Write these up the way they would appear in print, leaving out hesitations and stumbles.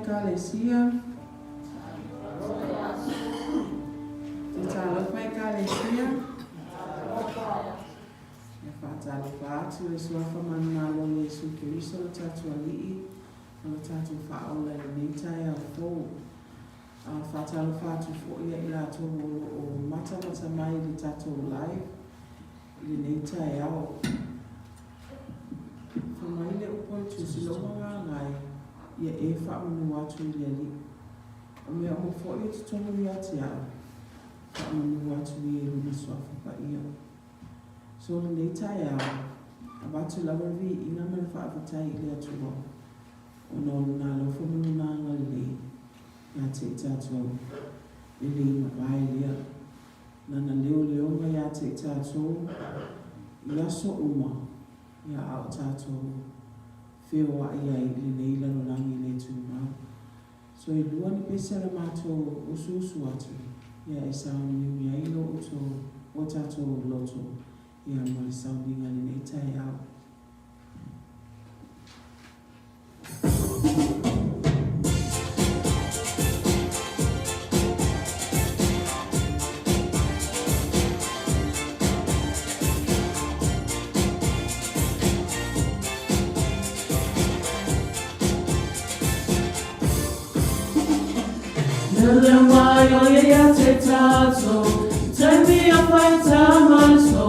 ekalesia. Te talofa ekalesia. E whaatalofa atu e suafa manumalo Yesu Kiriso le tatu alii. O le tatu whaola le neitai au fōu. Whaatalofa atu fo ia ila atu o mata mai le tatu live. Le neitai au. Whamaile upo tu silonga ngai. Ia e whaamanu atu i le li. O mea o fo i tutongu i ati au. Whaamanu atu i e runa suafa pa ia. So le neitai au. Abatu lawa vi ina me whaapatai i le atu o. O no na lo whamanu na ngali. Ia te tātou. I le ima pai lea. Nana leo ngai ia te tātou. Ia so uma. Ia au tātou. Whioa ia i le neila no langi le tūmau. So i lua ni pese ala mātou usu atu. Ia e sauni mi ailo uto o tātou loto. Ia mali sauni ngani nei tai au. Nele mai o ia te tātou, tai mi a whai tāman so.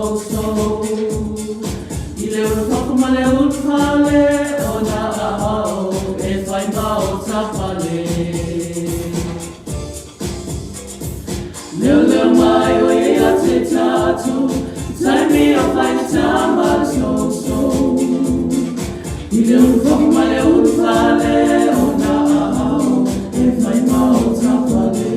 I leo na whakama le ulwhale, o na ahao, e whai mao tapale. Nele mai o ia te tātou, tai mi a whai tāman so. I leo na whakama le ulwhale, o na ahao, e whai mao tapale.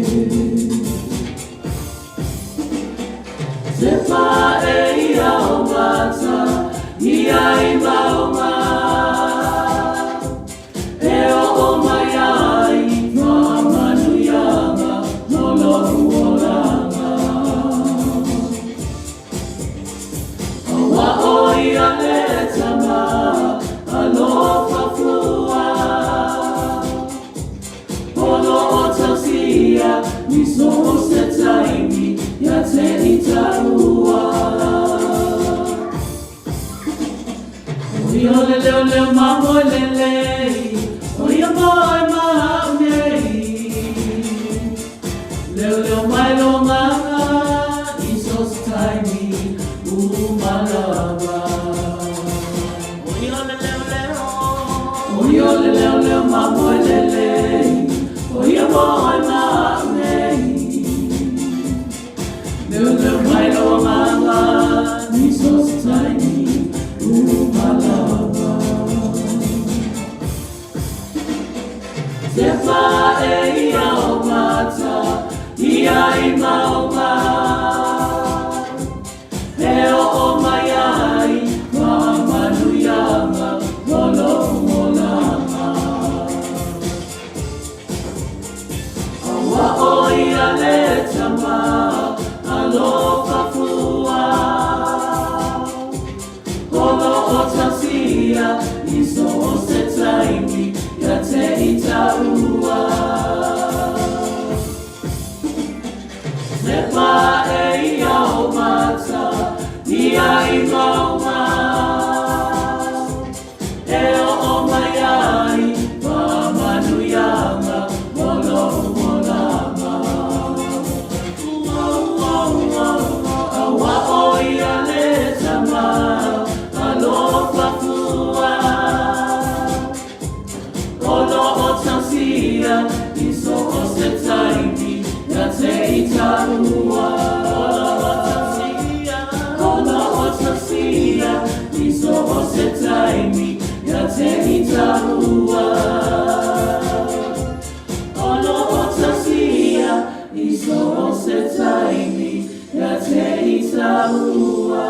Te pā e ia o mata, ia i maunga. E o mai ai, whaamanu ianga, holo uoranga. Awa o ia le tama, alofa fua. Holo o tausia, miso o se taimi, ia te itarua. Oia le leo mamo le lei, oia moi maunei. Leo mai lo nganga, iso se taimi, umalava. Oia le leo mamo le lei, oia moi maunei. Leo mai lo nganga, iso se taimi, umalava. Te wha e ia o mata, ia i maunga. E o mai ai, whaamanu ianga, holo uolanga. Awa o ia le tama, alofa fua. Holo o tausia, iso o se taimi, ia te itarua. Te pā e ia o mata, ia i maunga. E o mai ai, whaamanu ianga, holo uolanga. Awa o ia le tama, alofa fua. Holo o tausia, iso o se taimi, ia te itarua. Holo o tausia, iso o se taimi, ia te itarua. Holo o tausia, iso o se taimi, ia te itarua.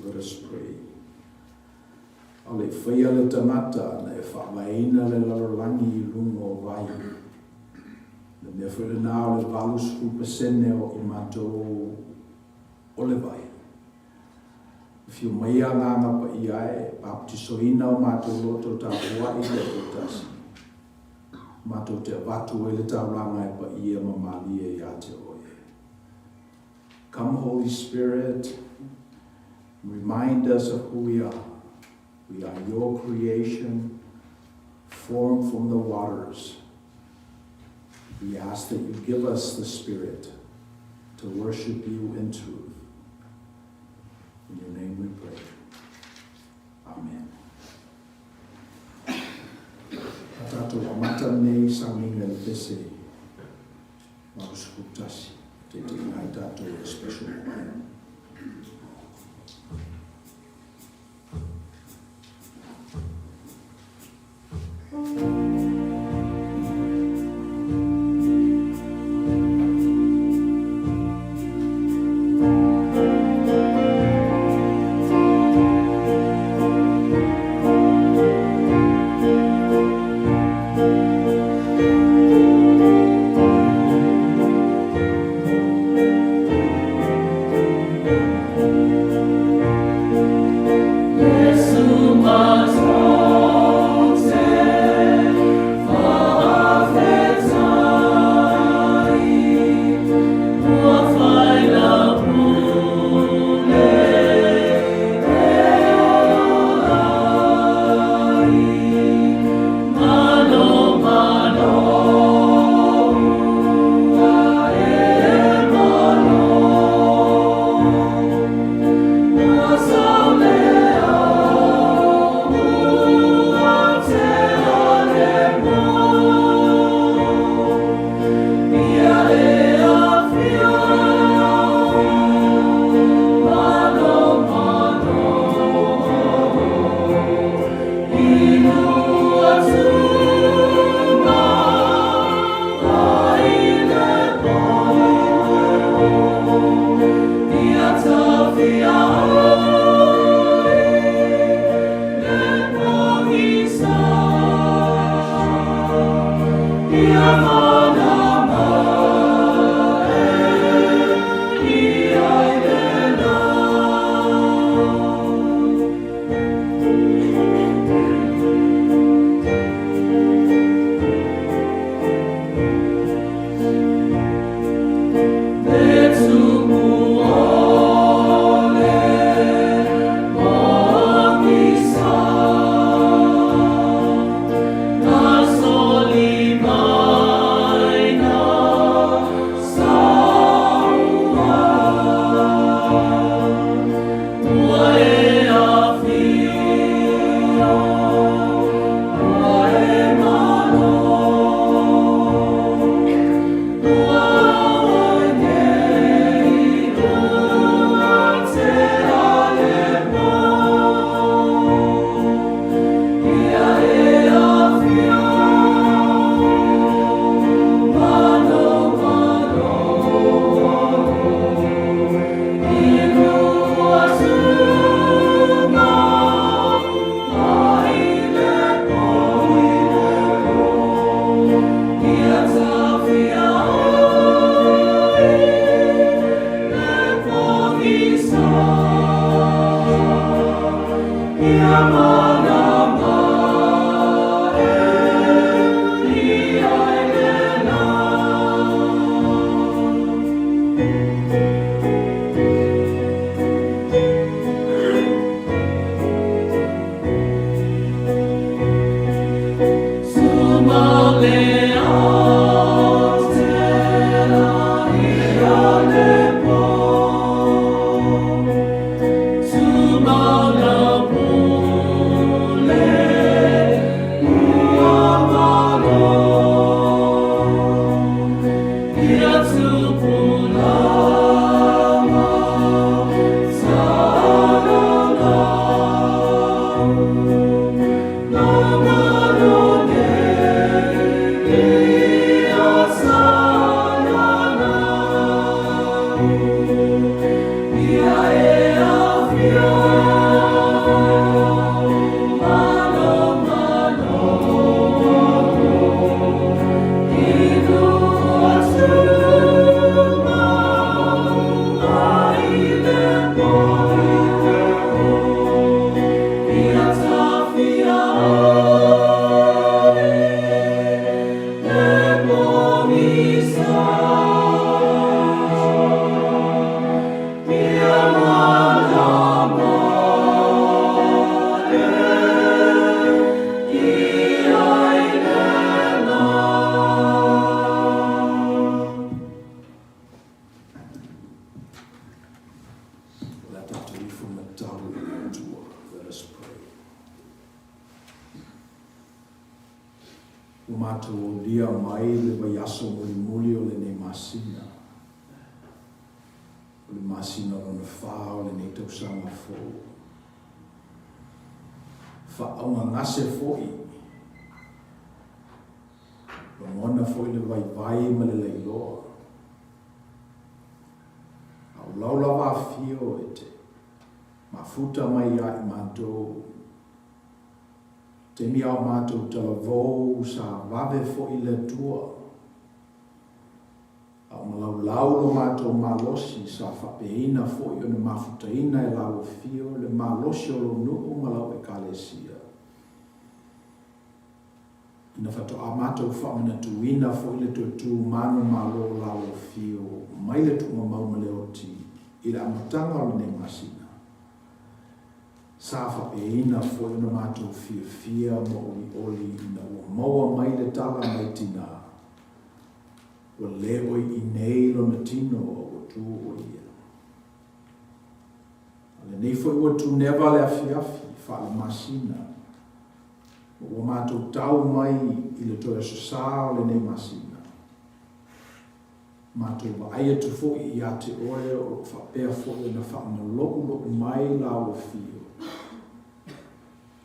Let us pray. Ale whaia le tanata na e whawaina le lalolangi I lungo vai. Le mea whare nā le valus kupasene o I mātou o le vai. Whiu mai a nganga pa I ae, baptisoina o mātou loto tā hua I le kotasi. Mātou te watu e le tauranga e pa ia mamali e ia te oe. Come Holy Spirit, remind us of who we are. We are your creation, formed from the waters. We ask that you give us the Spirit to worship you in truth. In your name we pray. Amen. Atato amata nei sanginga le pese. Maruskutasi. Te te ngai tato a special one. Umatolia mai le vaiaso muli o le nei masina. O le masina o le wha o le nei tausanga fo. Whaonga ngase foi. Lo mona foi le vai ma le leiloa. Au laula wa fio e te. Mafuta mai a i mātou. Te mi au mātou talavou sa vave fo i le tua. Au malau lo mātou malosi sa whapeina fo i o ne mafutaina e lau fio le malosi o lo nuku malau e kalesia. Ina whato a mātou whamana tuina fo i le tutu manu malo lau fio mai le tunga mauma leo ti i le amatanga o le ne masina. Sa whapeina fo i na mātou fia mo oli ina ua maua mai le tala mai tina. Ua leo i nei lo na tino o tu o ia. Ale nei fo i ua tu neva le afi wha le masina. Ua mātou tau mai i le toa sasa o le nei masina. Mātou wa aia tu fo i a te oe o whapea fo i na wha malo mai la o fio.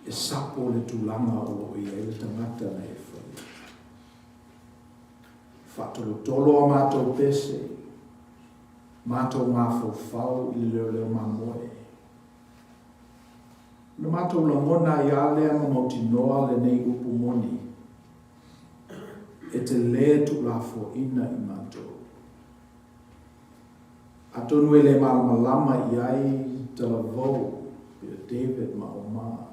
E sapo le tūlanga o i e le tangata na e whai. Whatoro tolo a mātou pese, mātou ngā whau i le leo mamoe. Na mātou la mona i alea ma mauti noa le nei upu moni, e te le tu la ina i mātou. Atonu e le malamalama i ai talavou, i David ma o maa.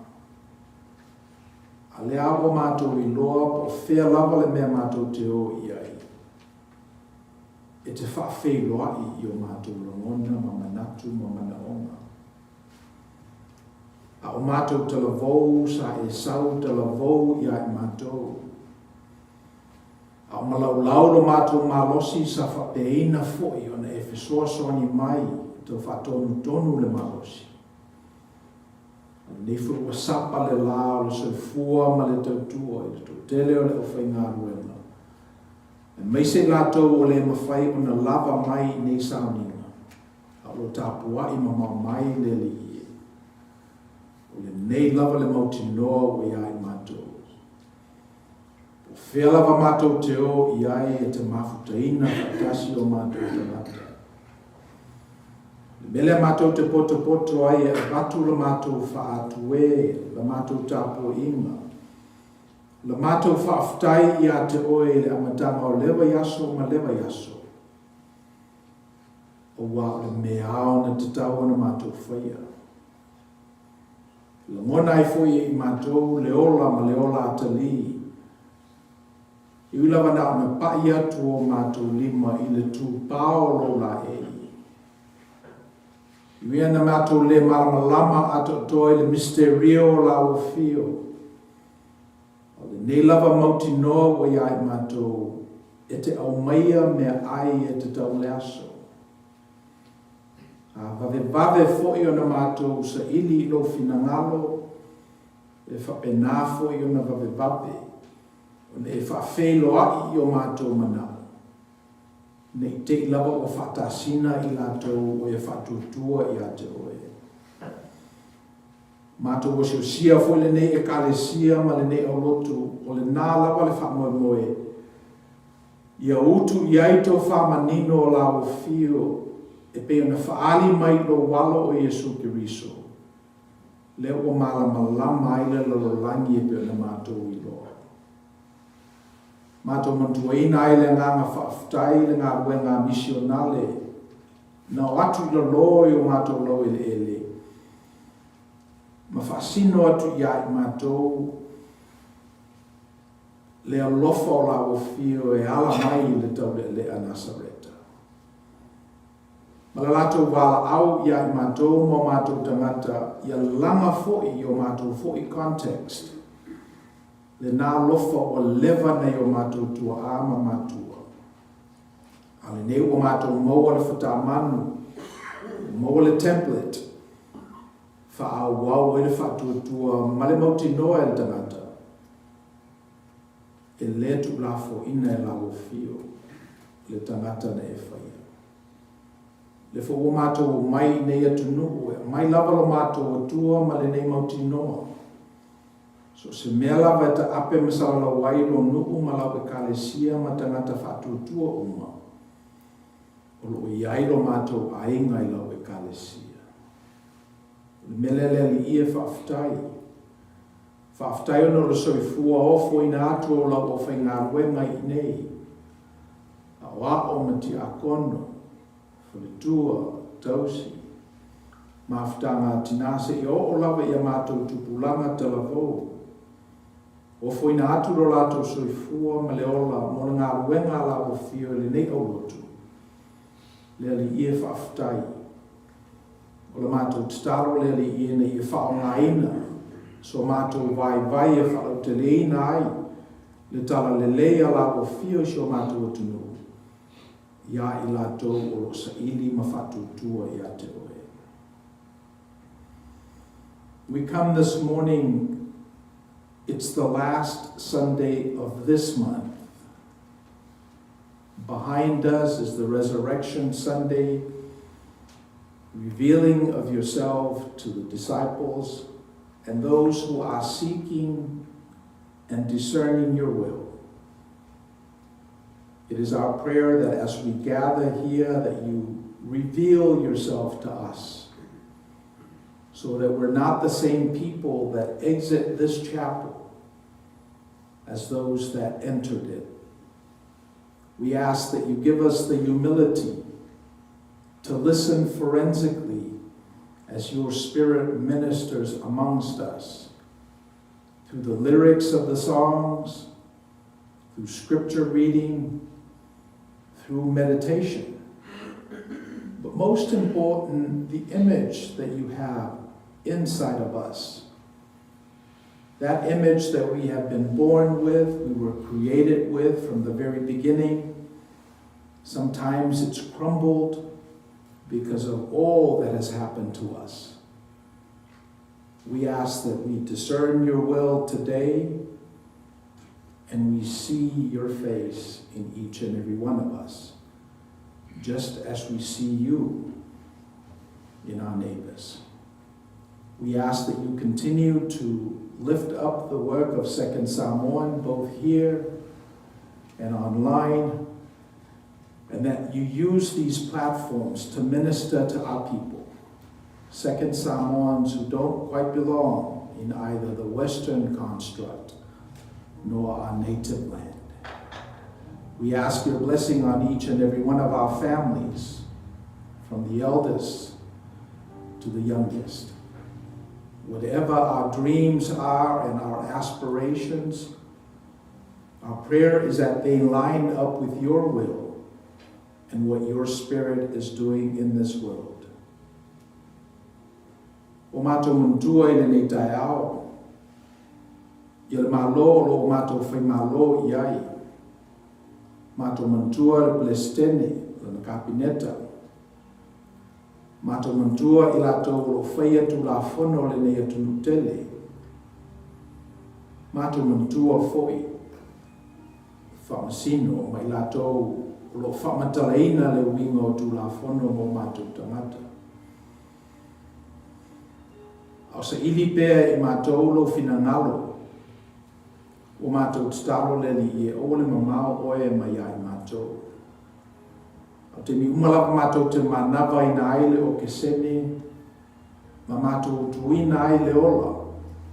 A le awa mātou i loa o whea lava le mea mātou te o i ai. E te whawhei loa i o mātou langona ma manatu ma manaonga. A o mātou talavou sa e sau talavou i ai mātou. A o malaulau lo mātou malosi sa whapeina foi o na e whesoa soani mai tau whatonu tonu le malosi. Nei fu ua sapa le la o le soifua ma le tautua i le totele o le ofai ngā ruela. E meise lātou o le mawhai o na lava mai nei sauninga. A lo tāpua i mama mai le li ie. O le nei lava le mauti noa o iai mātou. O whea lava mātou te o iai e te mafutaina katasi o mātou te ngata. Mele mātou te poto ai e watu la mātou whaatue, la mātou tāpua inga. La mātou whaafutai i a te oe le amatanga o lewa yaso ma lewa yaso. O wā le mea ao na te tau ana mātou whaia. La ngona I fwoi I mātou le ola ma le ola atali. I ula wana na pai atu o mātou lima I le tū pāolo la e. I wia na mātou le malama ato toi le misterio la o fio. O le nei lava mauti noa o iai mātou e te au maia mea ai e te tau le aso. Vave fwoi o na mātou sa ili ilo finangalo e whapenā fwoi o na vave. E whawhelo ai o mātou manao. Nei te lava o whatasina I lātou o e whatutua I ate oe. Mātou o sio sia fo le nei e kalesia ma le nei o lotu o le nā lava le whamoe moe. Ia utu I aito whamanino o la o fio e pe ona whaali mai lo walo o Yesu Kiriso. Le o malama I le lalolangi e pe ona mātou I loa. Mātou mantuaina ai le ngā whaafutai le ngā rue ngā misionale. Na o atu I loi o mātou lau ele. Ma whaasino atu I ai mātou le alofa o la o fio e ala mai le tau le a Nasareta. Ma la lātou wala au I ai mātou mo mātou tangata I a langa foi o mātou foi context. Le nā lofa o lewa nei o mātou tua ama mātua. Ale nei o mātou maua le whatamanu, maua le template, wha wau e le whatua tua male mauti noa e le tangata. E le tu lafo ina e lao fio, le tangata na e whaia. Le fo o mātou o mai nei atu nuhu e, mai lava lo mātou o tua male nei mauti noa. So se mea lava e ta ape masala la wai lo nuku ma lau e kalesia ma tangata whatutua uma. O lo iai lo mātou ainga I lau e kalesia. Le melele li ia whaafutai. Whaafutai ono lo soifua ofo ina atu o lau o whai ngā ruenga I nei. A wa o mati a kono, whalitua, tausi. Mawhitanga tinase I o lawa ia mātou tupulanga Talavou. O fwoi na atu ro lātou soifua ma le ola mo ngā ruenga la o fio le nei au lotu. Le ali ie whaafutai. O le mātou titaro le ali ie nei e whao ngā ina. So mātou vai e whao te leina ai. Le tala le leia la o fio sio mātou atunu. Ia I lātou o lo sa ili ma whatutua I ate oe. We come this morning. It's the last Sunday of this month. Behind us is the Resurrection Sunday, revealing of yourself to the disciples and those who are seeking and discerning your will. It is our prayer that as we gather here, that you reveal yourself to us, so that we're not the same people that exit this chapel as those that entered it. We ask that you give us the humility to listen forensically as your Spirit ministers amongst us, through the lyrics of the songs, through scripture reading, through meditation. But most important, the image that you have inside of us. That image that we have been born with, we were created with from the very beginning. Sometimes it's crumbled because of all that has happened to us. We ask that we discern your will today and we see your face in each and every one of us, just as we see you in our neighbors. We ask that you continue to lift up the work of Second Samoan, both here and online, and that you use these platforms to minister to our people, Second Samoans who don't quite belong in either the Western construct nor our native land. We ask your blessing on each and every one of our families, from the eldest to the youngest. Whatever our dreams are and our aspirations, our prayer is that they line up with your will and what your Spirit is doing in this world. O mātou mantua i le nei tai ao, i le malo lo o mātou whai malo i ai, mātou mantua le Palestine, le kapineta, mātou mantua i lātou lo whai atu la whono le nei atu nutele, mātou mantua foi, whamasino mai lātou lo whamatalaina le winga o tu la whono mo mātou tangata. Au sa ili pēr i mātou lo finangalo, o mātou tstaro le li e ole mamao oe mai ai mātou. Au te mi umalapa mātou te manawa i na aile o ke sene, ma mātou tuina aile ola,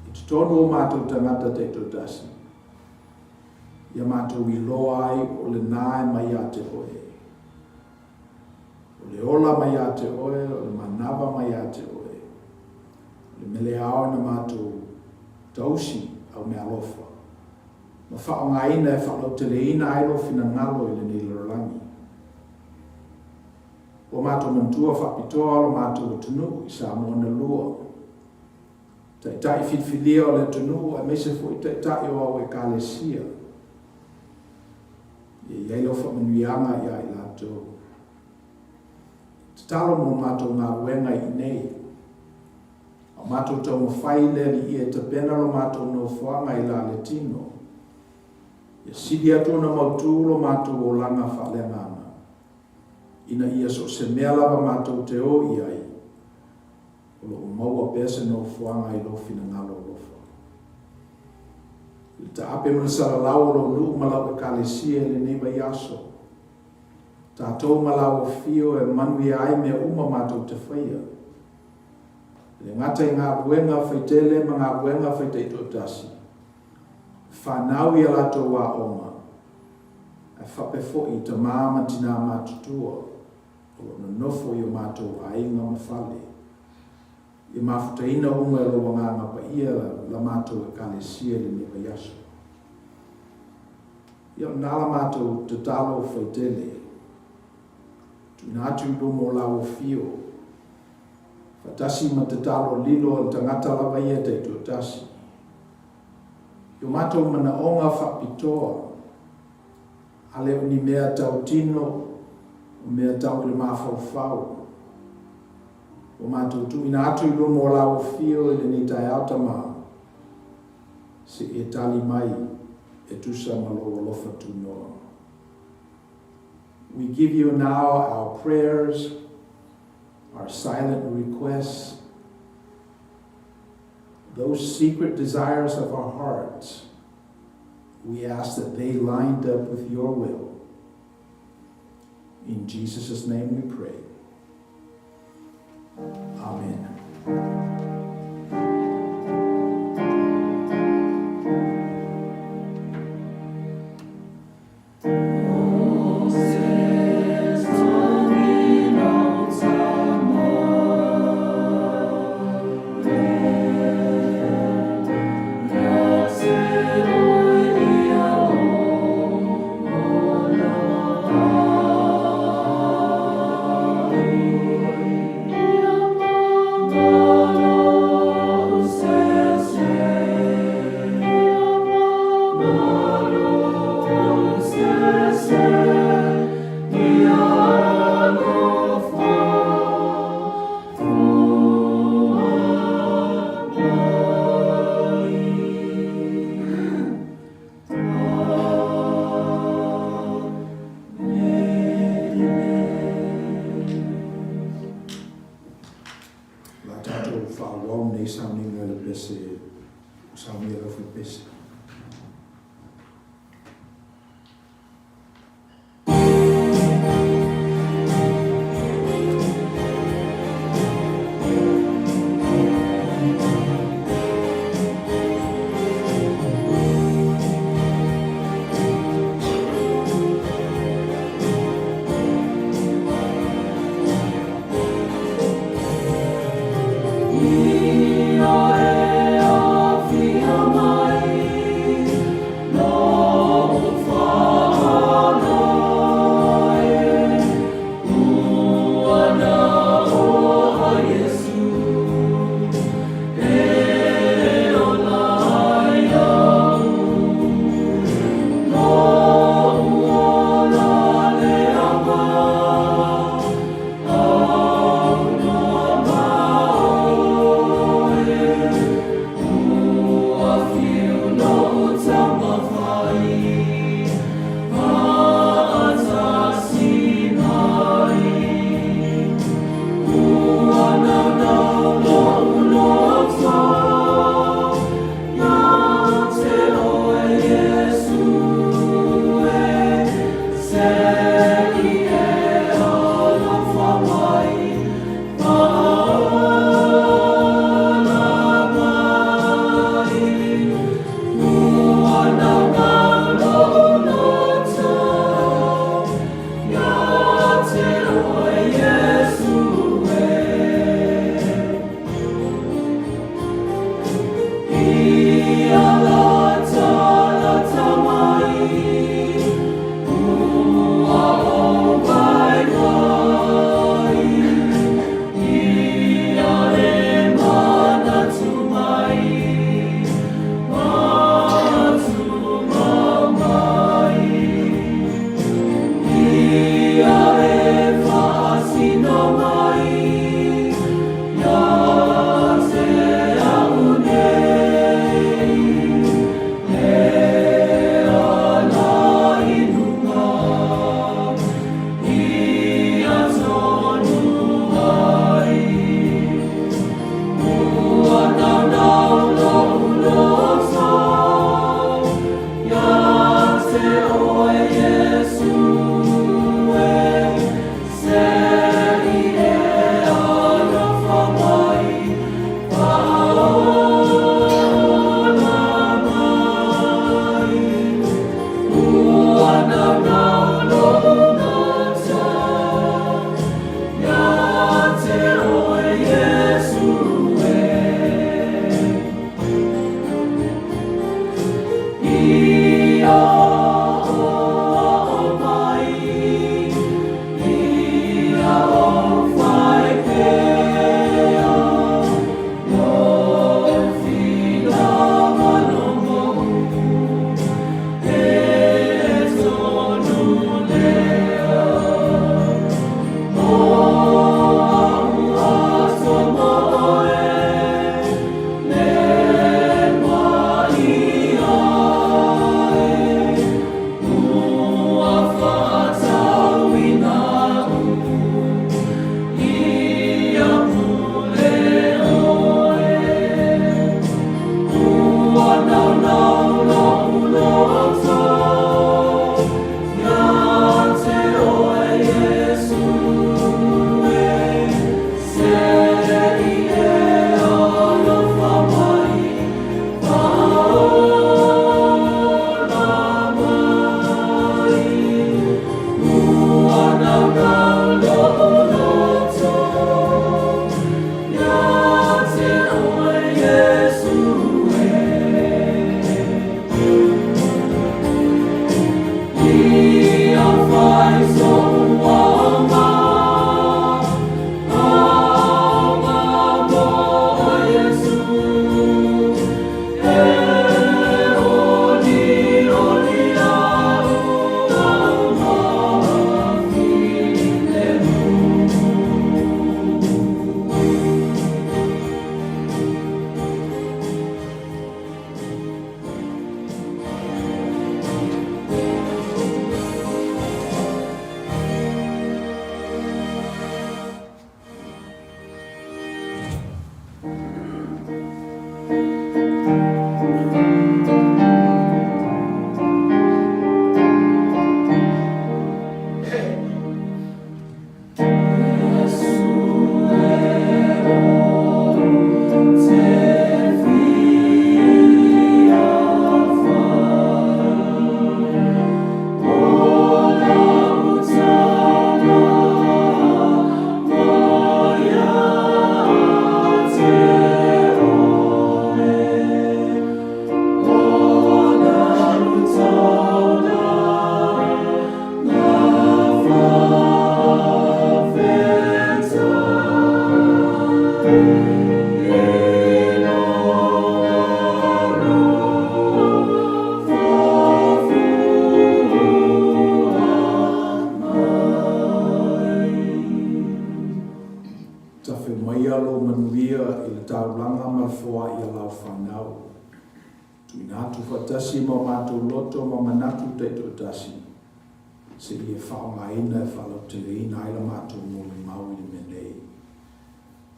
i te tonu o mātou tangata te totasi. Ia mātou i loa ai o le nāe mai a te oe. O le ola mai a te oe, o le manawa mai a te oe. Le mele ao na mātou tausi au mea lofa. Ma whao ngā ina e whao te le ina ailo fina ngalo i le ni lorangi. O mātou mantua whapitoa o mātou tunu i Samoan lua. Tai tai whitwhilia o le tunu a mese fo i tai tai o au e kālesia. I eilo whamanuianga i ai lātou. Te talo mo mātou ngā ruenga i nei. O mātou tau mawhaile li i e te pena lo mātou no whaanga i la le tino. Ia sidi atu na mautūlo mātou o langa whalengana. Ina ia so se mea lava mātou te o i ai. O lo maua pese no whaanga i lo fina ngalo lofa. I ta ape mana sara lau lo lu malau e kālesia le neiba i aso. Tātou malau o fio e manui ai mea uma mātou te whaia. Le ngata i ngā ruenga whaitele ma ngā ruenga whaiteito tasi. Whanau i alato wa oma. E whape fo i ta māma tina mātutua. O na nofo i o mātou a inga mawhale. I mafuta ina unga e loa ngā ngapa ia la mātou e kālesia le neba yaso. Ia nāla mātou te talo whaitele. Tuna atu i lumo lau fio. Fatasi ma te talo lilo al tangata lawa ia te tuatasi. Io mātou mana onga whapitoa. Ale ni mea tau tino, mea tau le mawhauwhau. O mātou tu ina atu i lumo lau fio e le ni tai autama. Se e tali mai e tusa malo lofa tu noa. We give you now our prayers, our silent requests, those secret desires of our hearts. We ask that they lined up with your will. In Jesus' name we pray. Amen. We are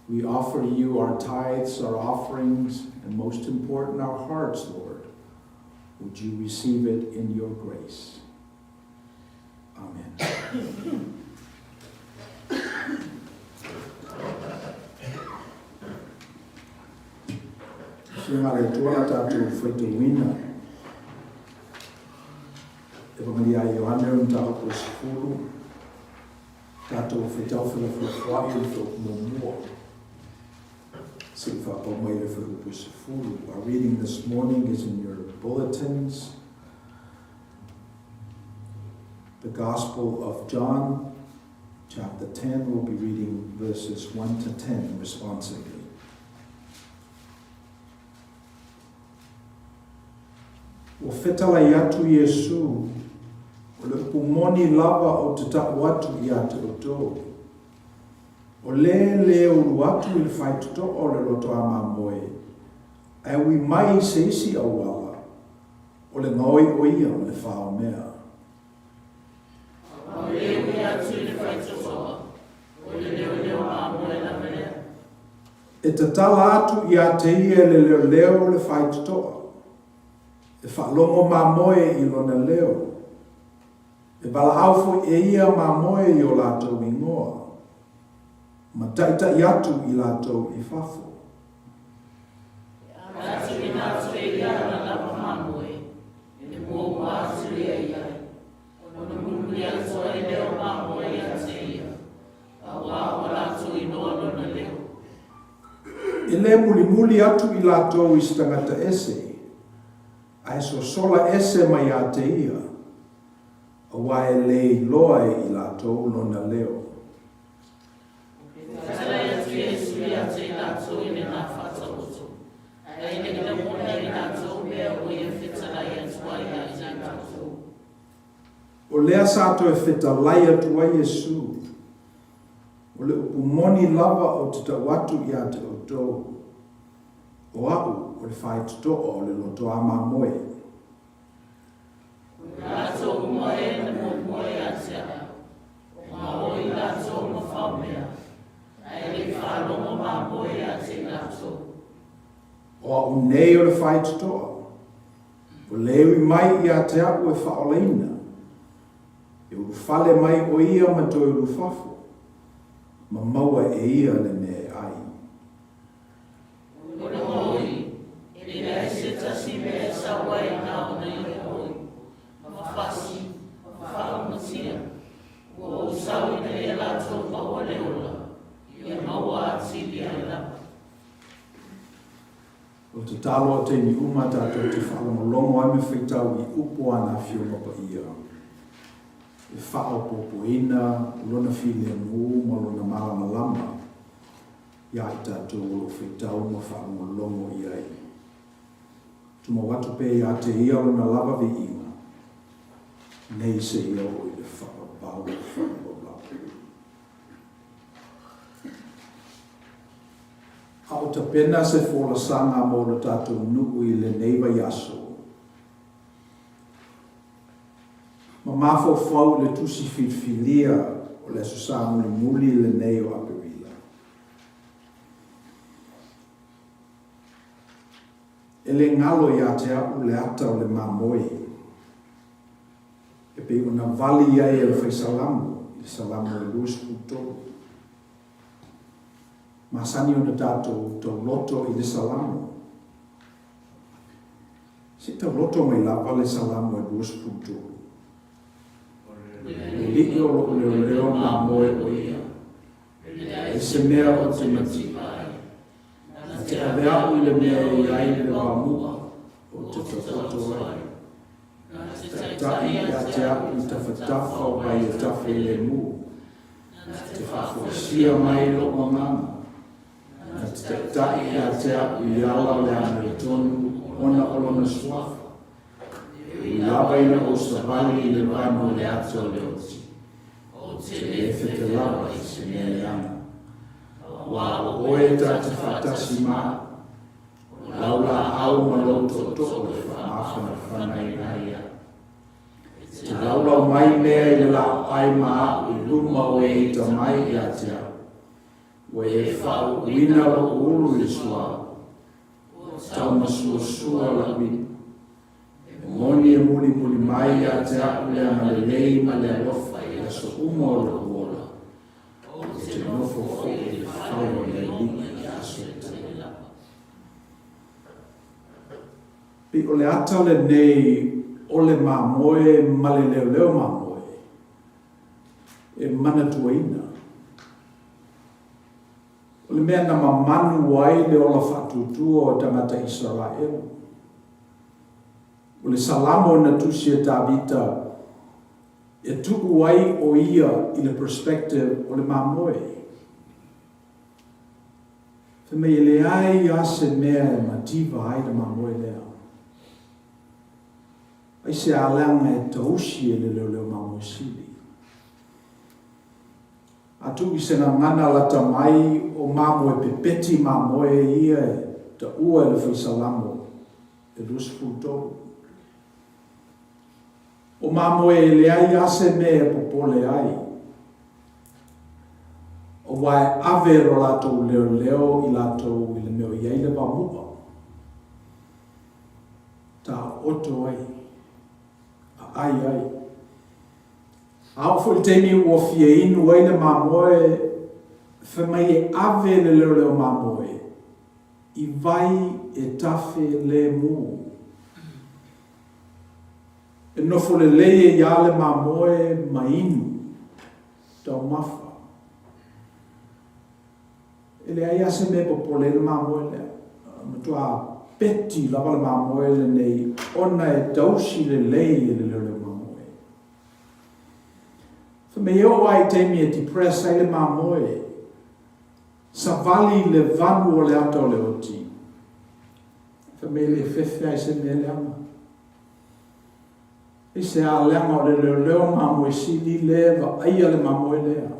We offer you our tithes, our offerings, and most important, our hearts, Lord. Would you receive it in your grace? Amen. Singare tuala tātou whaitu wina. E whangaria Ioane Untitled Chapter. Tātou whaitau whai o mōmua. Our reading this morning is in your bulletins. The Gospel of John, chapter 10, we'll be reading verses 1 to 10 responsively. O whetala I atu Iesu, o le pumoni lava o te tapu atu I atu o tō. O le uru atu I le whaituto o le roto a mamoe. E ui mai se isi au wala, o le ngoi o ia o le whao mea. O le ui atu I le whaituto, o le leo mamoe la mea. E te tala atu I a te ia le leo le whaituto. E whaalongo mamoe I lona leo. E bala aufo e ia mamoe I o lato ingoa. Ma taita I atu I lato I whafo. Atu I nato e ia na lapa mamoe. E mō atu ia iai. Ona mumuri atu e leo mamoe a te ia. A wā o lato I noa lona leo. E le muli atu I lato I stangata ese. Ai so sola ese mai a te ia. A wae lei loa I lātou lona leo. Katella Ave Yesu ia te lātou I me nā whataoto. Ai neke na mona I lātou mea o ia whetalai atua ia I te lātou. O lea sato e whetalai atua Yesu. O le upumoni lava o te tawatu I a te otou. O au o le whaituto o le loto ama moe. Lātou moe na moe a te a. Ma o I lātou ma whaumea. Ai le whalongo ma moe a te lātou. O au nei o le whaituto. O lewi mai I a te aku e whaoleina. E uru whale mai o ia ma toi uru whafo. Ma maua e ia le me ai. O le hoi, e le ai se tasi me e sa wai nā o na i hoi. Ma whasi, ma whaamatia. O usau I na e lātou maua le ola. Ia maua atili ai lapa. O te talo o te ni uma tātou te whalamolongo ai me whaitau I upo ana whiunga pa ia. E whao popoina, lona while ngu, ma lona malama lama. Ia I tātou o whaitau ma whalamolongo I ai. Tuma watu pe ia te ia lona lava vi inga. Nei se ia o I le whakabau, whakabau. Au ta pena se fola sanga mo le tātou nuku I le neiva yaso. Ma mafo fau le tusi filfilia o le susa muli le nei o apewila. E le ngalo ia te apu le ata o le mamoi. E pe una vali ai e le salamu e luis puto. Masani o na tātou tau loto I le salamu. Si tau loto mai lava le salamu e luis puto. Le liki o loko leo ma moe o ia. E se mea o te matipai. Na te awea o le mea I ai le wamua o te tapoto ai. Na te tai a te apu I ta whatafa o bai e tafe le mu. Na te whafosia mai loko ngama. Na te tai a te apu I ala le ana I tonu ona olona swafa. I lava ina o savali I le vano le ato le oti. O te le fete lava I se mea le ana. Wa o oe ta te whatasi maa. Laula au ma loto toko le whaafana whanai naia. Te laula mai mea I le lau ai maa I luma o e ita mai I a te au. Wa e whao wina lo ulu I sua. Tau ma sua la wina. Moni e muli mai a te aku le ama le lei ma le alofa I la so uma o le uola. O te nofo fo I le whao le liki I aso e te lapa. Pi o le ata le nei o le mamoe ma le leo mamoe. E mana tuaina. O le mea na mamanu wai le ola whatutua o tamata Israel. O le salamo na tusi e tāwita e tuku ai o ia I le perspective o le mamoe. Whame I le ai ase mea e mativa ai le mamoe lea. Ai se alanga e tausi e le leo mamoe sili. A tuki se na ngana lata mai o mamoe pepeti mamoe ia e ta ua e le whaisalamo e rusfu tolu. O mamoe le ai ase mea popole ai. O wae ave ro lato leo I lato I le meo iai le wamua. Ta oto ai. Ai. Au fo temi o fie inu ai le mamoe whamai e ave le leo mamoe. I vai e tafe le mu. E nofo le leie ia le mamoe mainu, tau mafa. E le ai ase me popole le mamoe lea. Matua peti lava le mamoe le nei, ona e tausi le lei le mamoe. Fa me eo ai temi e ti presa le mamoe, sa vali le vanu o le ata o le oti. Fa me le fefe ai se me le ama. E se a leanga o le leo mamoe si li leva aia le mamoe lea.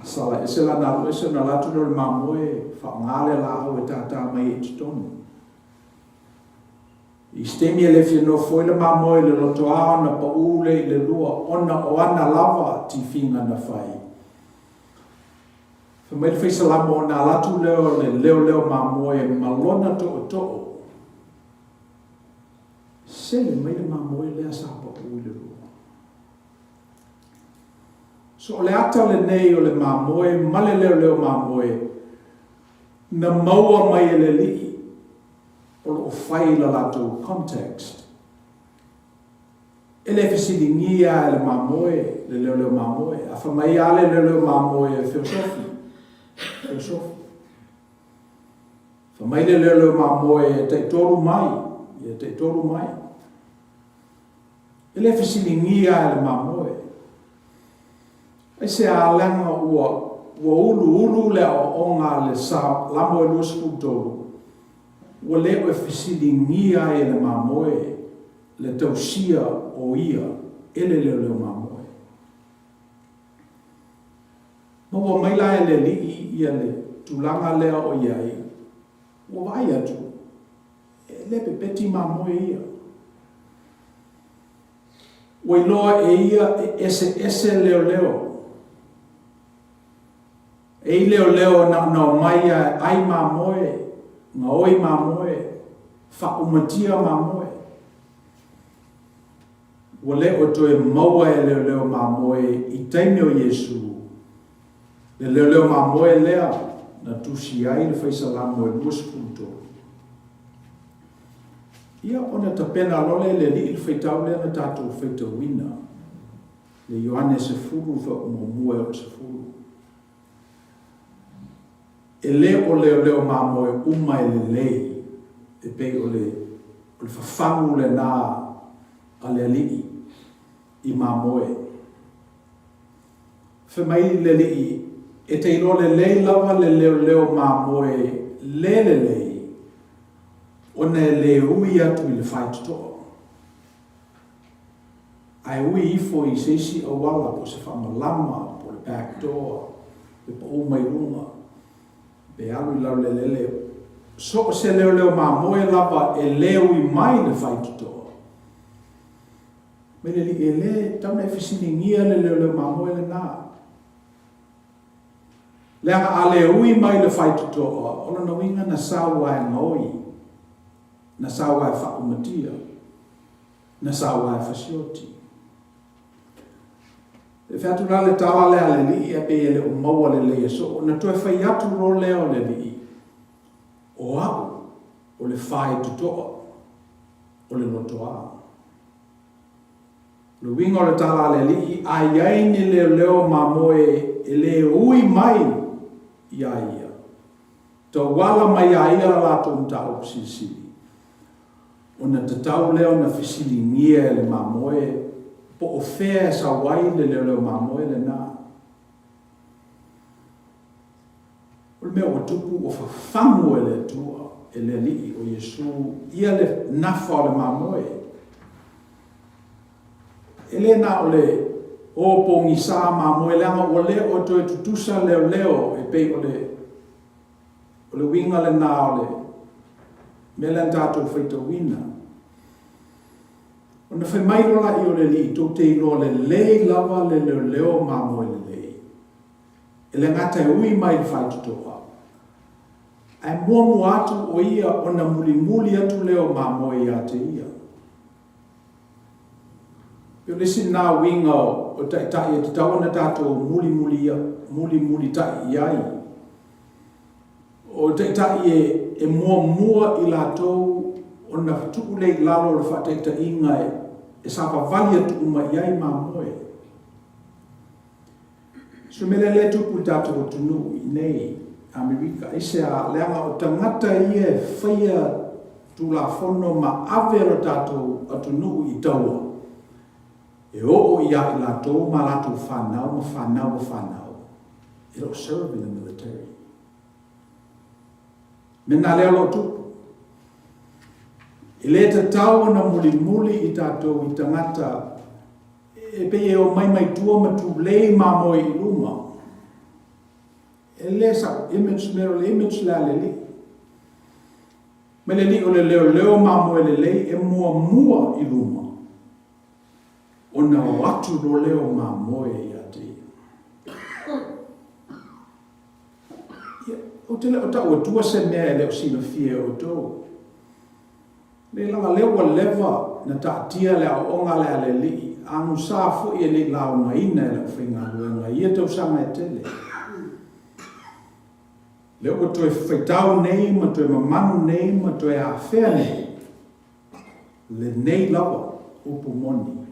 Sala e se la nalu e se na latu le mamoe fa ngale la au e tata mai e titonu. I stemi e le fino foi le mamoe le loto ana pa ule le lua ona o ana lava ti finga na fai. Fa mai le feisa la mo na latu leo mamoe malona to se le mai le mamoe le asa pa ule lua. So le ata le nei o le mamoe, male leo mamoe, na maua mai e le li, o lo fai la lato context. E le fesili ngia le mamoe, le leo mamoe, a fa mai ale le leo mamoe filosofi. Fa mai le leo mamoe te toru mai. E le fesili ngia le mamoe. E se a langa ua ulu le o onga le sa lamo e lus kutolu. Ua leo e fisili ngia e le mamoe, le tausia o ia, e le leo mamoe. Ma ua maila e le li ia le tulanga lea o iai, ua vai atu, e le pepeti mamoe ia. Ua iloa e ia ese leo. E leo na mai ai mamoe, nga oi mamoe, fa umatia mamoe. Ua leo toe maua e leo mamoe i taime o Yesu. Le leo mamoe lea na tusi ai le faisa lamo e luas punto. Ia ona tapena lole le li il feitau lea na tatou feitau wina. Le Ioane se furu fa umomue o se furu. E le o leo mamoe uma e le lei, e pe o le fafangu le nā a le alii i mamoe. Fe mai le lii, e te ilo le lei lava le leo mamoe le lei, o ne le ui atu i le whaitutoa. Ai ui ifo i seisi a wala po se whamalama, po le back door, le pa o mai runga. Pe alu lau le so se leo mamoe lava e leo i mai le whaitutoa. Me le li e le tauna e fisini ngia le leo mamoe le nā. Leanga a leo i mai le whaitutoa, ona na winga na sawa e ngoi, na sawa e whaumatia, na sawa e whasioti. E whatura le tala lea le li e pe ele o maua le lea so, na tue whai atu ro leo le li. O au, o le whai tutoa, o le lotoa. Le winga o le tala le li, a iaini leo mamoe e le ui mai ia ia. Ta wala mai a ia la lato mta o sisili. O na tatau leo na fisili ngia le mamoe, po o fea sa wai le leo mamoe le nā. O le mea o tupu o whawhangu e le tua, e le li o Yesu, ia le nafa o le mamoe. E le na o le o pongi sa mamoe leanga o le o toe tutusa leo e pe o le winga le nā o le me le antato whaita wina. Ona whai mairola i o le li, tō te ilo le lei lava le leo mamoe le lei. E le ngata e ui mai whaitutoa. Ai muamu atu o ia ona muli atu leo mamoe ia te ia. Pio lesi nā winga o tai e te tawana tātou muli tai iai. O tai e mua i lātou ona tuku lei lalo le whateita inga e sapa vali atu uma iai mamoe. So me le tuku tātou tunu i nei, Amerika ise a leanga o tangata ia whaia tulafono ma avera tātou atu nuu I taua. E o ia I lātou ma lātou whanau ma whanau ma whanau. It'll serve in the military. Mena leo lo tupu. I le te tau na muli I tātou I tangata e pe e o mai tua ma tu lei ma moe I luma. E le sa image mero le image la le li. Me le li o le leo ma moe le lei e mua I luma. O na watu lo leo ma moe I ate. O te leo ta o tua se mea leo sino fie o tō. Le langa leo leva na ta tia le o onga le li. Anu sa fu I le lau na ina le whinga luenga. Ia tau sanga e tele. Leo ko toi whaitau nei, ma toi mamanu nei, ma toi a whea nei. Le nei lawa upu moni.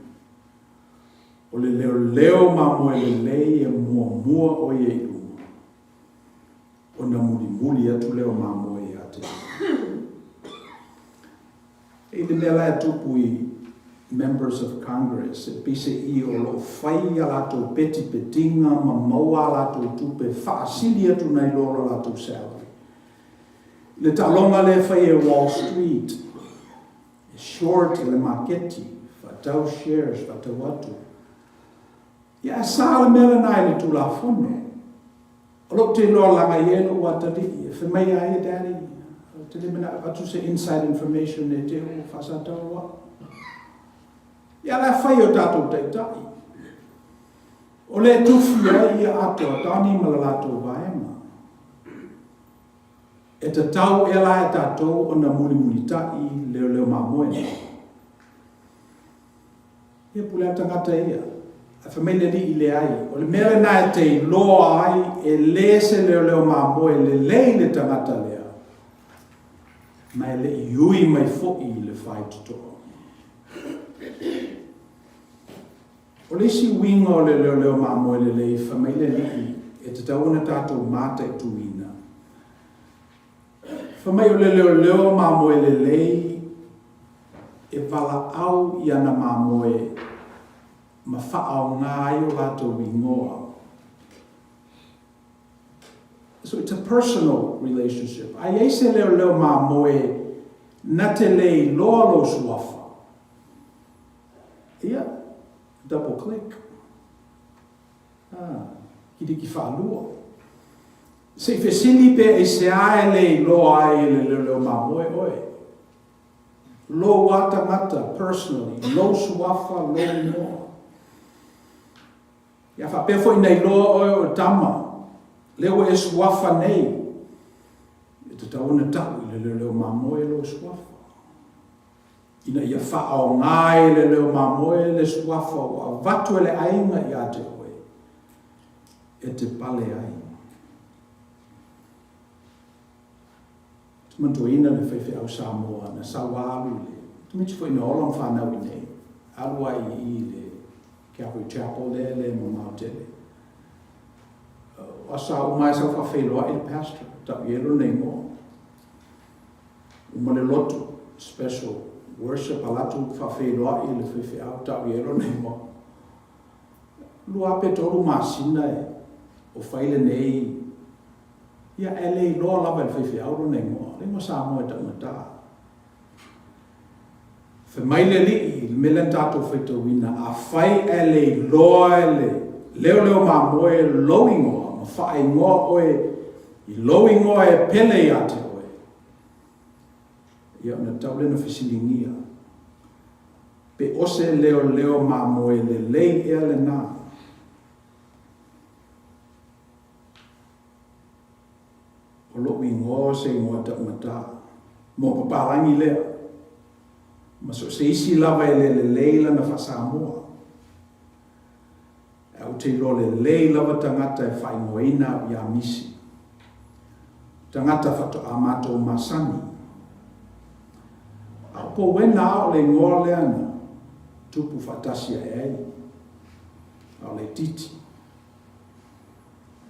O le leo ma moe le lei e mua o ye I uma. O na muli atu leo ma moe I ate. E le mea lai tupu I members of Congress, e pise I o lo whai a lato peti petinga, ma maua a lato tupe whaasili atu nei lora lato salary. Le talonga le whai e Wall Street, e short le marketi, whatau shares, whatau atu. Ia sāle mele nai le tula fono. O lo te loa langa ielo watari, e whamei ai e daddy, te le mena atu se inside information e te o whasatau wa. Ia la whai o tātou teitai. O le tufi ai ia ato tani ma la lātou vaenga. E te tau e la e tātou o na muli tai leo mamoe. Ia pule tangata ia. A whamele li I le ai. O le mele na e te loa ai e lese leo mamoe le lei le tangata lea. Mai le iui mai fo'i le whai tutoa. O le si winga o le leo mamoe le lei whamele li e te tauna tātou mata e tuina. Whamei o le leo mamoe le lei e wala au I ana mamoe ma whaau ngai o lato wingoa. So it's a personal relationship. Ai eise leo mamoe na te lei loa lo suafa. Ia, double click. Kiri ki whaalua. Se whesili pe e se ae lei loa ai leo mamoe oe. Lo wata mata, personally. Lo suafa, lo noa. Ia whapefo I nei loa oe o tama. Leo e suafa nei. E te tauna tau I leo mamoe lo suafa. Ina ia whaao ngai leo mamoe le suafa o a watu ele ainga I ate oe. E te pale ai. Tumantua ina le whaiwhi au Samoa na sawaru le. Tumitu fo ina olam whanau I nei. Arua I le Katella Chapter le mo mautele. Asa o mai sa whawhiloa I pastor. Tau iero nei mo. Umale lotu special worship alatu whawhiloa I le whaiwhi au tau iero nei mo. Lua pe toru masina e o whaile nei. Ia ele loa lava le whaiwhi au nei mo. Nei mo Samoa e taumata. Whamaile li melen tātou whaitawina a whai ele loa ele leo mamoe loingoa ma whae ngoa oe I loingoa e pele I ate oe. Ia na taulena whisilingia. Pe ose leo mamoe le lei ea le nā. O loi ngoa se ngoa taumata. Mo paparangi lea. Ma so se isi lava e le leila na whasamoa. Au te lo le lei lava tangata e whaingoina I a misi. Tangata whato amato masani. Au po wena o le ngoa leana. Tupu whatasia e ai. Au le titi.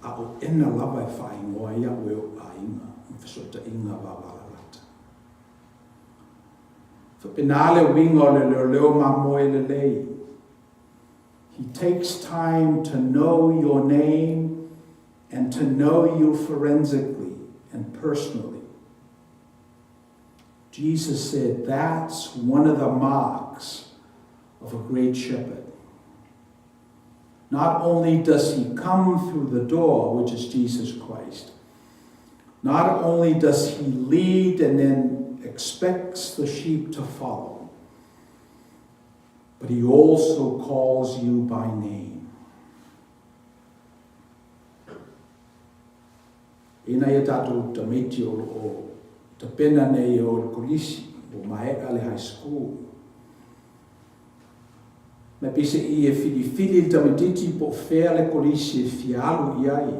a o ena lava e whaingoa ia ue o a inga, mwhesota inga wawalalata. Whapenale winga o le leo mamoe le lei. He takes time to know your name and to know you forensically and personally. Jesus said that's one of the marks of a great shepherd. Not only does he come through the door, which is Jesus Christ, not only does he lead and then expects the sheep to follow, but he also calls you by name. Ina ia tātou ta meiti o ta pena nei o kolisi o maeka le high school. Me pise I e fili ta metiti po fea le kolisi e fialu iai.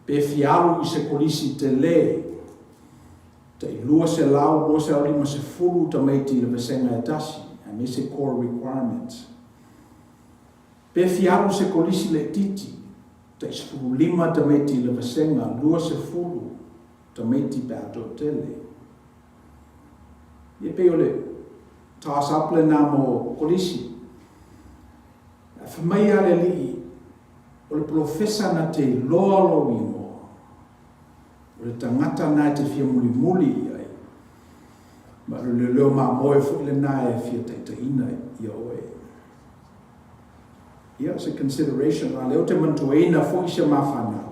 Pe fialu I se kolisi te le. Ta I lua se lau, lua se lima se fulu ta meiti le vesenga e tasi. And me se core requirements. Pe fialu se kolisi le titi. Ta I se fulu lima ta meiti le vesenga, lua se fulu ta meiti pe ato tele. Ie pe ole ta saple na mo kolisi. Whamai ale li o le profesa na te loalo ingo. O le tangata na te fia muli ai. Ma le leo ma moe fu le na e fia te ina ia oe. Ia se consideration a leo te mantueina fu isha mawhana.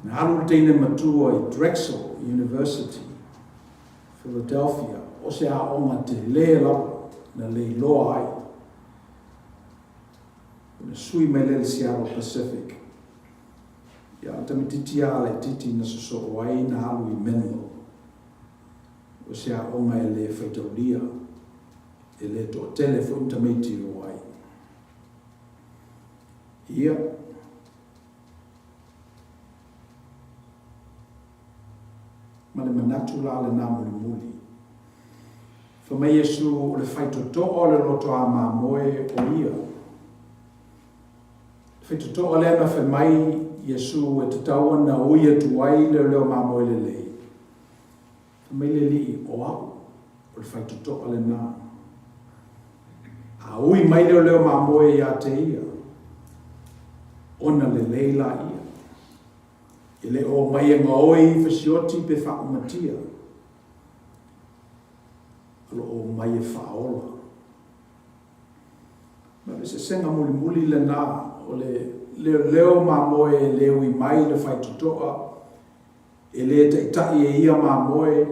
Na alu teine matua I Drexel University, Philadelphia, o se a onga te le lawa na le loa ai. Na sui mai le Seattle Pacific. Ia tami titi ale titi na so wai na alu I Menlo. O se a onga e le whaitaulia, e le to telefon tamiti o wai. Ia. Ma le manatu la le nā muli. Whamai Yesu o le whaitoto o le loto a mā moe o ia. Whaitoto o le ana whamai Yesu e te taua na uia tuai le leo mā moe le lei. Whamai le li o au o le whaitoto o le nā. A ui mai leo mā moe ia te ia. Ona le leila ia. Ele o mai ngā oi whasioti pe whaumatia. Alo o mai e whaola. Ma se senga muli le nā o le leo mā moe e leo I mai le whaitutoa. E le te itai e ia mā moe.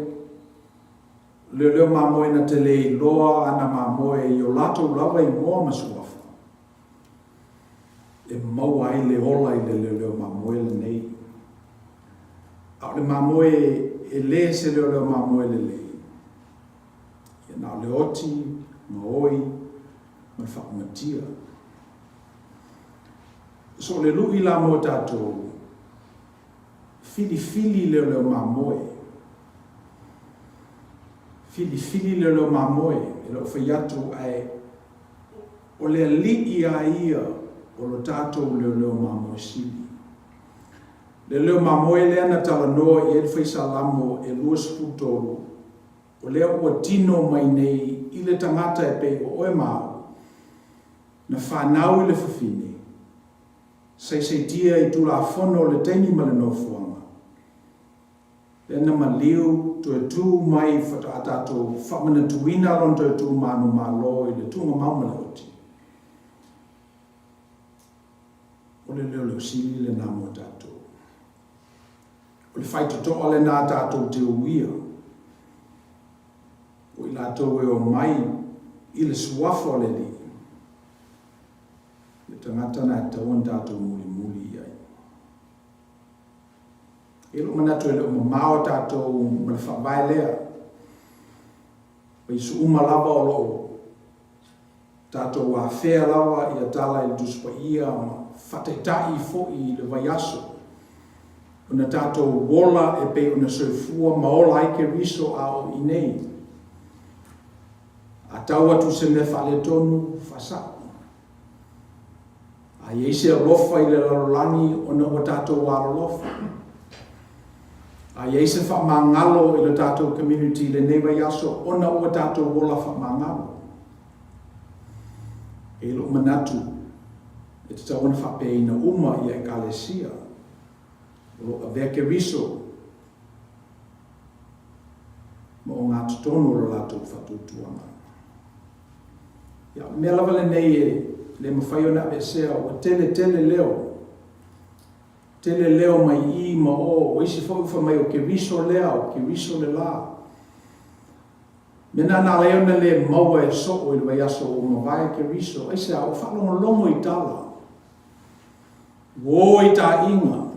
Leo mā moe na te le loa ana mā moe I o lato lawa I moa masuafa. E maua ai le ola I le leo mā moe le nei. A le mā moe e le se leo mā moe le lei. Ia nā le oti, ma oi, ma whakamatia. So le lui la mo tātou, fili leo mā moe. Fili leo mā moe, e lo whaiatu ai, o le li ia o lo tātou leo mā moe sili. Le leo mā moe le ana tala noa I e whaisalamo e luas putoro, o lea ua tino mai nei I le tangata e pei o oe māu, na whanau I le whawhine. Sei tia I tula whono le teini ma le nofuanga. Le na maliu tu e tū mai whataatato whamana tuina ronto e tū manu malo I le tūnga maumale oti. O le leo sili le namo tātou. O le whaitoto o le nā tātou te uia. O I lātou e o mai I le suafo le li. Le tangata na tauan tātou muli ai. E lo manatu e le o mamao tātou ma le whawai lea. Pa I su umalava o lo tātou a whea lawa I a tala I duspa ia ma whateitai fo I le vaiaso. Ona tātou wola e pe ona soifua maola I ke riso a o I nei. A tau atu se me whale tonu whasau. A A iei se alofa I le larolangi ona o tātou waralofa. A iei se whamangalo I le tātou community le newa yaso ona o tātou wola whamangalo. E lo manatu, e te tau ona whapeina uma I a ekalesia. Lo a veke riso, ma o ngā tutono o lātou whatutuanga. Ia, mea lava le nei le mawhai o na avesea o tele leo. Tele leo mai I ma o isi whauwha mai o ke riso lea o ke riso le la. Mena nā leona le maua e so o I le aso o mawai ke riso. Aise a o whalongo I tala. Wo I tā inga.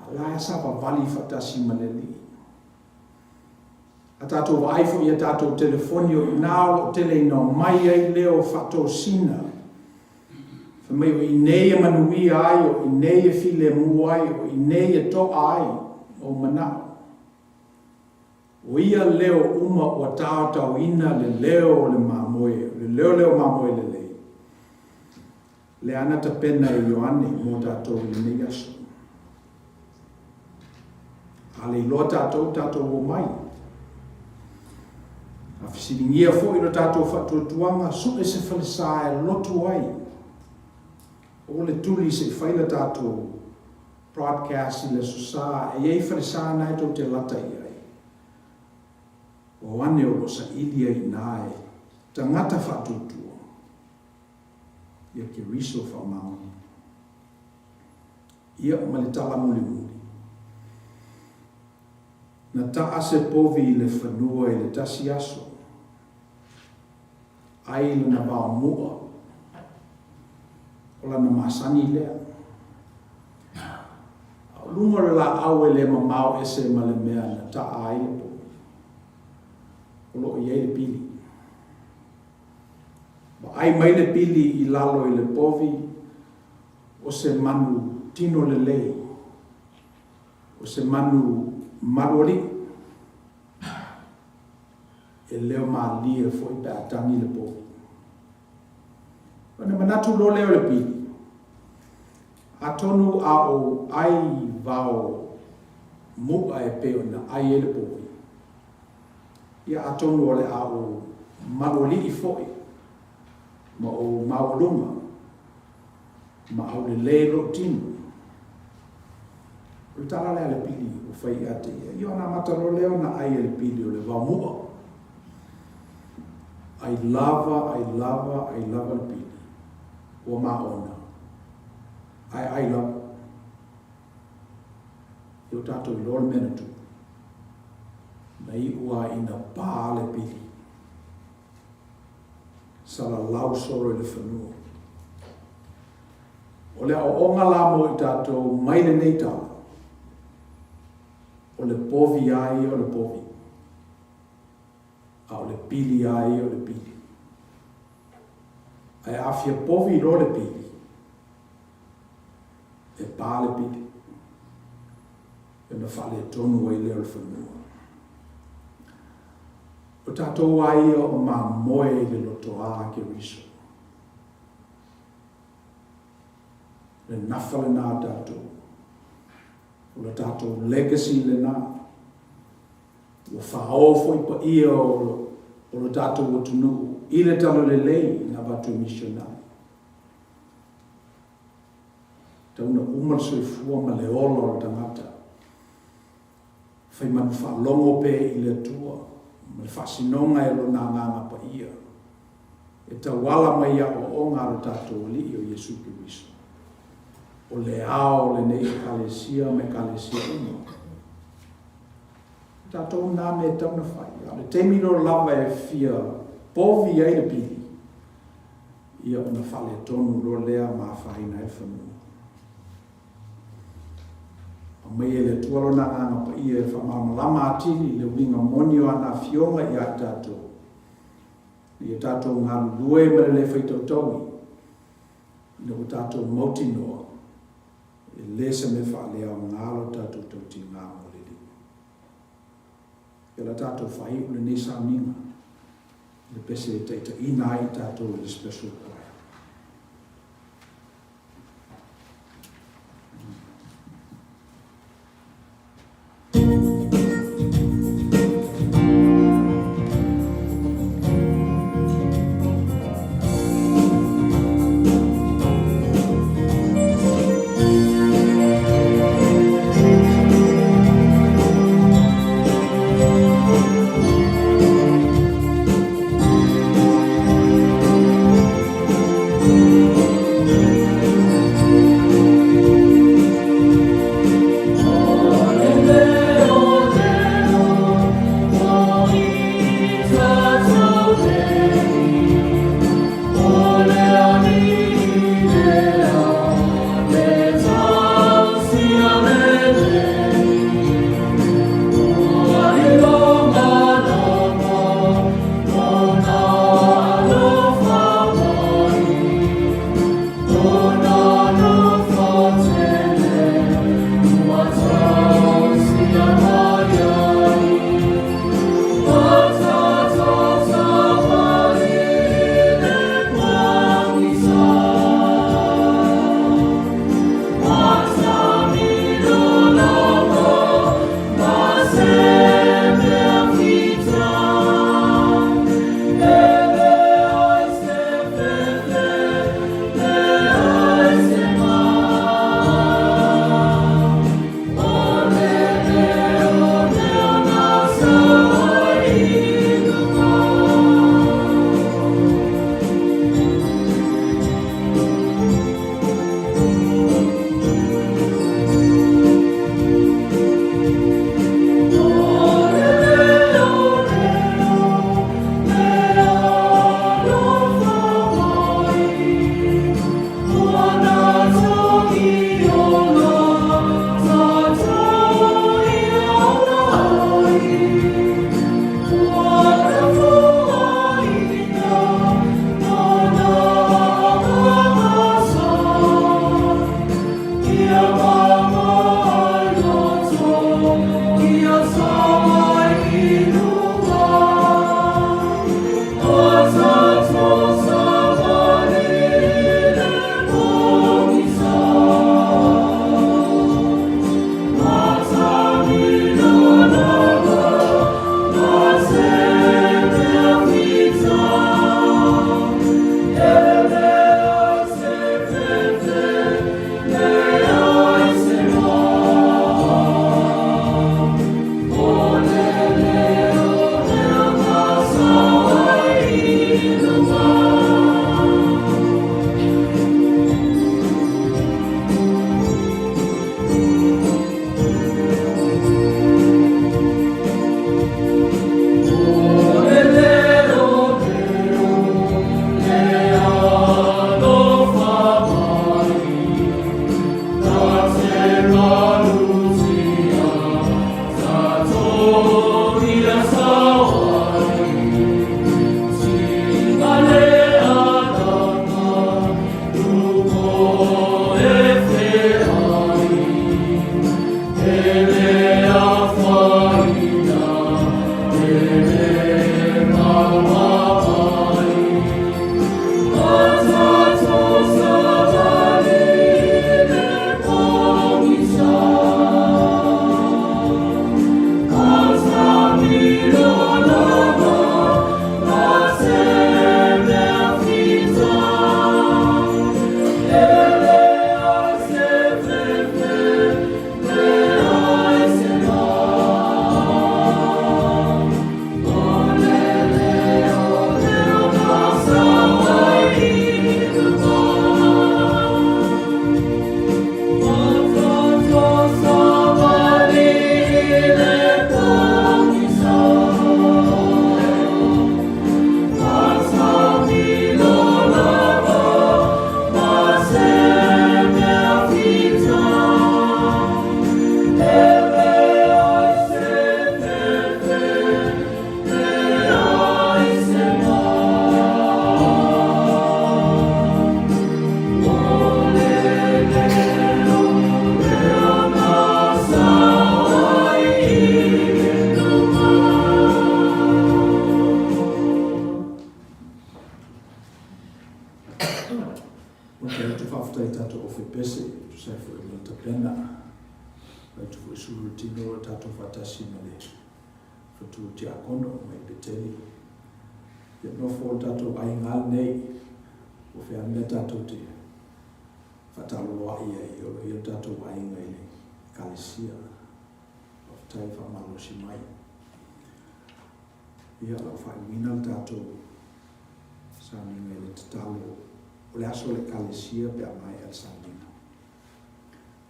A la sapa vali whatasi maleli. A tātou iPhone I a tātou telefonio I nāo tele ino mai ai leo whato sina. Whamai o I nei e manui ai o I nei e file mu ai o I nei e to ai o mana. O ia leo uma o tātau ina le leo le mamoe, le leo mamoe le lei. Le ana ta pena I Ioane mo tātou I nei aso. A le loa tātou o mai. A fisiringia fo I lo tātou whatuatuanga so e se whalisae lotu ai. O le tuli se whaila tātou broadcast I le sosa e ei whalisae nai tau te lata I ai. O ane o sa ilia I nae tangata whatuatua. Ia ke riso whamau. Ia o malitala muli. Na taa se povi I le whanua I le tasi aso. Ai le na wao mua. O la na masani lea. Lunga le la awe le mamau ese ma le mea na taa ai le povi. O lo iei le pili. Ba ai mai le pili I lalo I le povi. O se manu tino le lei. O se manu marori e leo maalia foi pe atangi le po. Ona manatu lo leo le pili. Atonu a o ai vao mu ai pe ona ai le po. Ia atonu ole a o marori I foi. Ma o maulunga. Ma au le lero tinu. O tala le pili o fai ate. Io na mataro leo na ai le pili o le vamua. I love le pili. O maona. I love. Io tato I lor menatu. Na I ua ina pā le pili. Sala lau soro le whanua. O le o onga la mo I tato mai le nei tala. O le povi ai o le povi. A o le pili ai o le pili. Ai afia povi lo le pili. E pā le pili. E na whale tonu ai leo le whanua. O tātou ai o ma moe le loto a ke riso. Le nafale nā tātou. O le tātou legacy le nā. O whao foi pa ia o le tātou o tunu. I le talo le lei na watu missionari. Tauna umar soi fua ma le olo o tangata. Whai manu whalongo pe I le tua. Ma le whasinonga e lo nā nganga pa ia. E ta wala mai a o ngā o tātou li o Yesu Kiriso. O le ao le nei kalesia me kalesia uno. Tātou nā me tauna whai. Le teimino lava e fia povi ai le pili. Ia ona whale tonu ro lea ma whaina e whanua. A mai e le tualo na nganga pa ia e whamama lama atili le winga monio ana fionga I a tātou. Ia tātou ngā lue ma le whaitautongi. Ina o tātou mautinoa. E lesa me whale au ngālo tātou tauti ngā molili. Ia la tātou whai ule nisa ninga. Le pese e teita ina I tātou le special choir.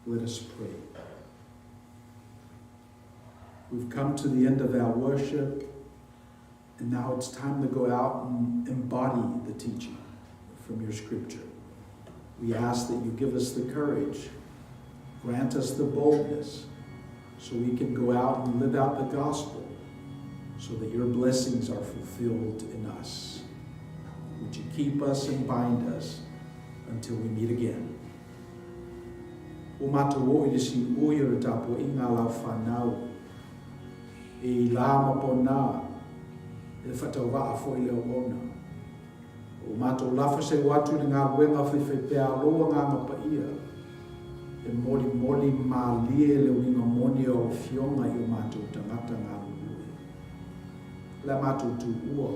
Let us pray. We've come to the end of our worship, and now it's time to go out and embody the teaching from your scripture. We ask that you give us the courage, grant us the boldness, so we can go out and live out the gospel, so that your blessings are fulfilled in us. Would you keep us and bind us until we meet again? O mātou o i si o i ora tapo i ngā lau whanau. E I la mapona, e whatau waa fo I leo ona. O mātou lafa se watu ni ngā wenga whiwhipea loa ngā ngapa ia. E mori mā lie le winga moni o fionga I o mātou tangata ngā lulue. Le mātou tu ua.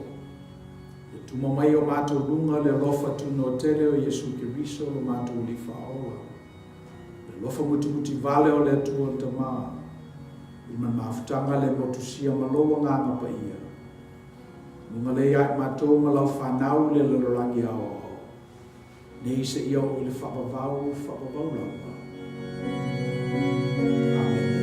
E tumamai o mātou runga le lofa tu no tele o Yesu Kiriso lo mātou li whaola. Lofa muti vale o le tua o tamā. I man mawhutanga le motusia maloa ngā ngapa ia. Nunga le iai mātou malau whanau le lalorangi ao ao. Nei se ia o le whapavau lawa. Amen.